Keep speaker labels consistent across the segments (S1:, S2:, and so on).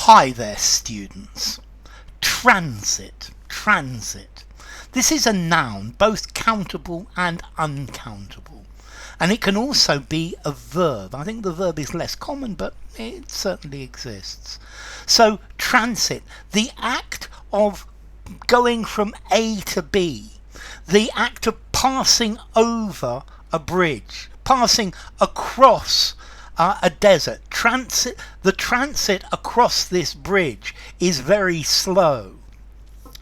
S1: Hi there, students. Transit. This is a noun, both countable and uncountable. And it can also be a verb. I think the verb is less common, but it certainly exists. So, transit, the act of going from A to B, the act of passing over a bridge, passing across a desert. The transit across this bridge is very slow.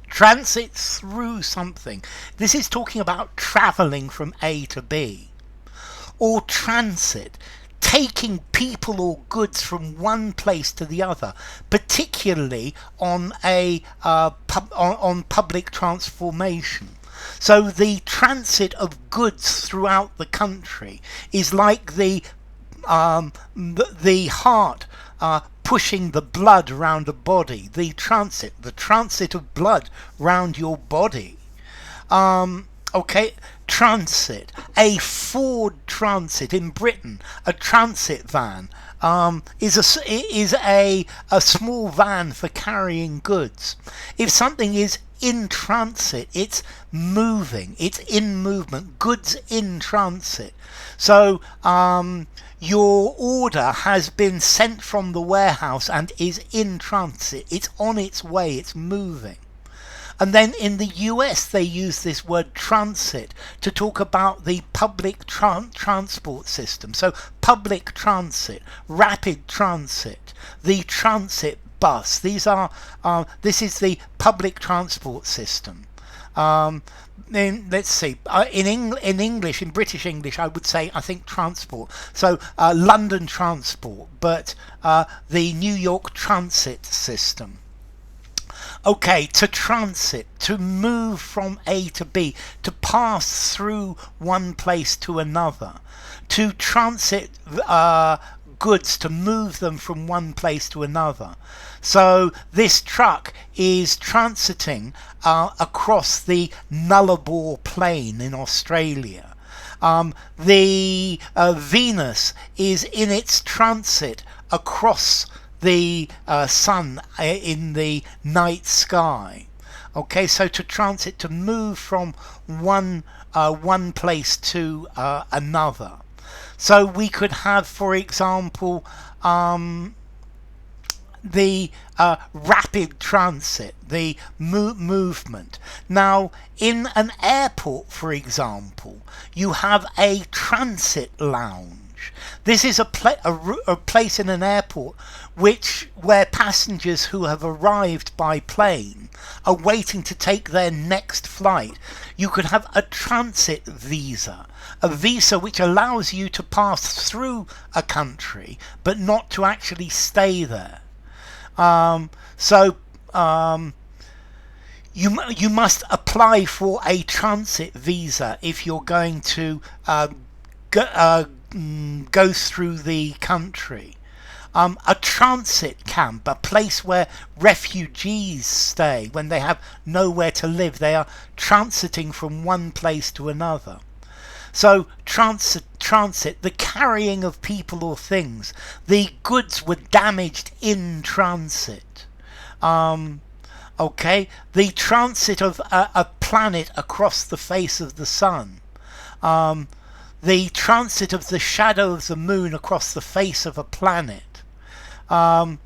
S1: Transit through something. This is talking about travelling from A to B. Or transit, taking people or goods from one place to the other, particularly on on public transformation. So the transit of goods throughout the country is like the heart pushing the blood round a body. The transit of blood round your body. Transit. A Ford Transit in Britain, a transit van, is a small van for carrying goods. If something is in transit, it's moving, it's in movement, goods in transit. So your order has been sent from the warehouse and is in transit. It's on its way, it's moving. And then in the US they use this word transit to talk about the public transport system. So public transit, rapid transit, the transit bus. This is the public transport system. Let's see. In English, in British English, I would say, I think, transport. So London Transport, but the New York Transit system. Okay, to transit, to move from A to B, to pass through one place to another, to transit goods, to move them from one place to another. So this truck is transiting across the Nullarbor Plain in Australia. The Venus is in its transit across the sun in the night sky. Okay, so to transit, to move from one place to another. So we could have, for example, the rapid transit, the movement. Now, in an airport, for example, you have a transit lounge. This is a place in an airport where passengers who have arrived by plane are waiting to take their next flight. You could have a transit visa, a visa which allows you to pass through a country but not to actually stay there. You must apply for a transit visa if you're going to go through the country. A transit camp, a place where refugees stay when they have nowhere to live. They are transiting from one place to another. So transit, the carrying of people or things. The goods were damaged in transit. The transit of a planet across the face of the sun. The transit of the shadow of the moon across the face of a planet. There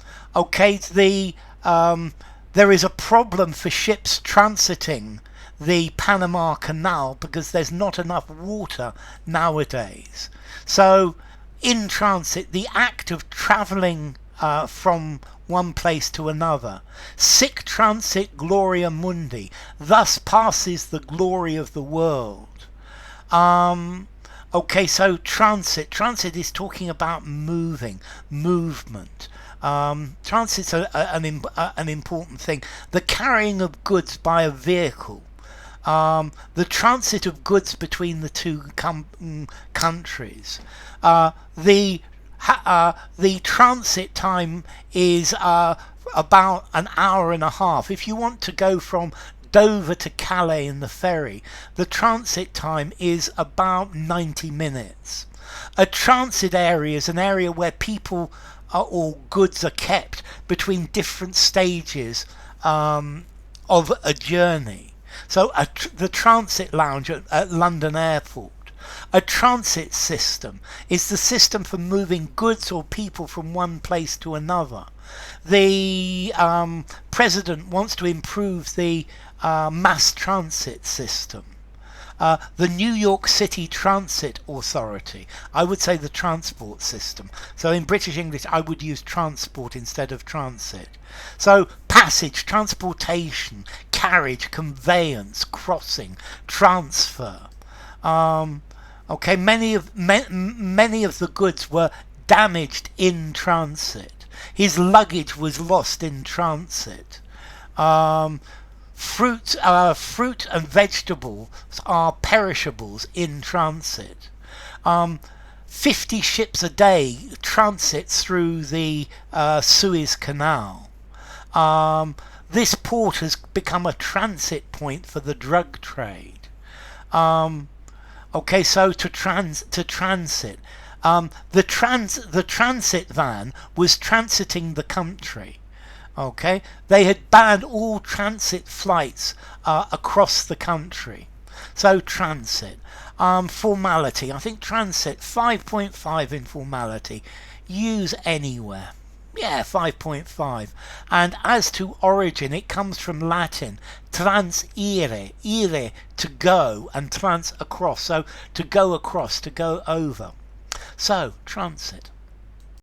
S1: is a problem for ships transiting the Panama Canal because there's not enough water nowadays. So in transit, the act of travelling from one place to another. Sic transit gloria mundi, thus passes the glory of the world. So transit is talking about movement. Transit's an important thing. The carrying of goods by a vehicle. The transit of goods between the two countries. The transit time is about an hour and a half. If you want to go from Dover to Calais in the ferry, the transit time is about 90 minutes. A transit area is an area where people or goods are kept between different stages of a journey. So the transit lounge at London Airport. A transit system is the system for moving goods or people from one place to another. The president wants to improve the mass transit system. The New York City Transit Authority. I would say the transport system. So in British English, I would use transport instead of transit. So passage, transportation, carriage, conveyance, crossing, transfer. Okay, many of the goods were damaged in transit. His luggage was lost in transit. Fruit and vegetables are perishables in transit. 50 ships a day transits through the Suez Canal. This port has become a transit point for the drug trade. Okay, so to transit. The transit van was transiting the country. Okay, they had banned all transit flights across the country. So transit. Formality. I think transit 5.5 in formality. Use anywhere. Yeah, 5.5. And as to origin, it comes from Latin transire, ire to go, and trans across. So to go across, to go over. So transit.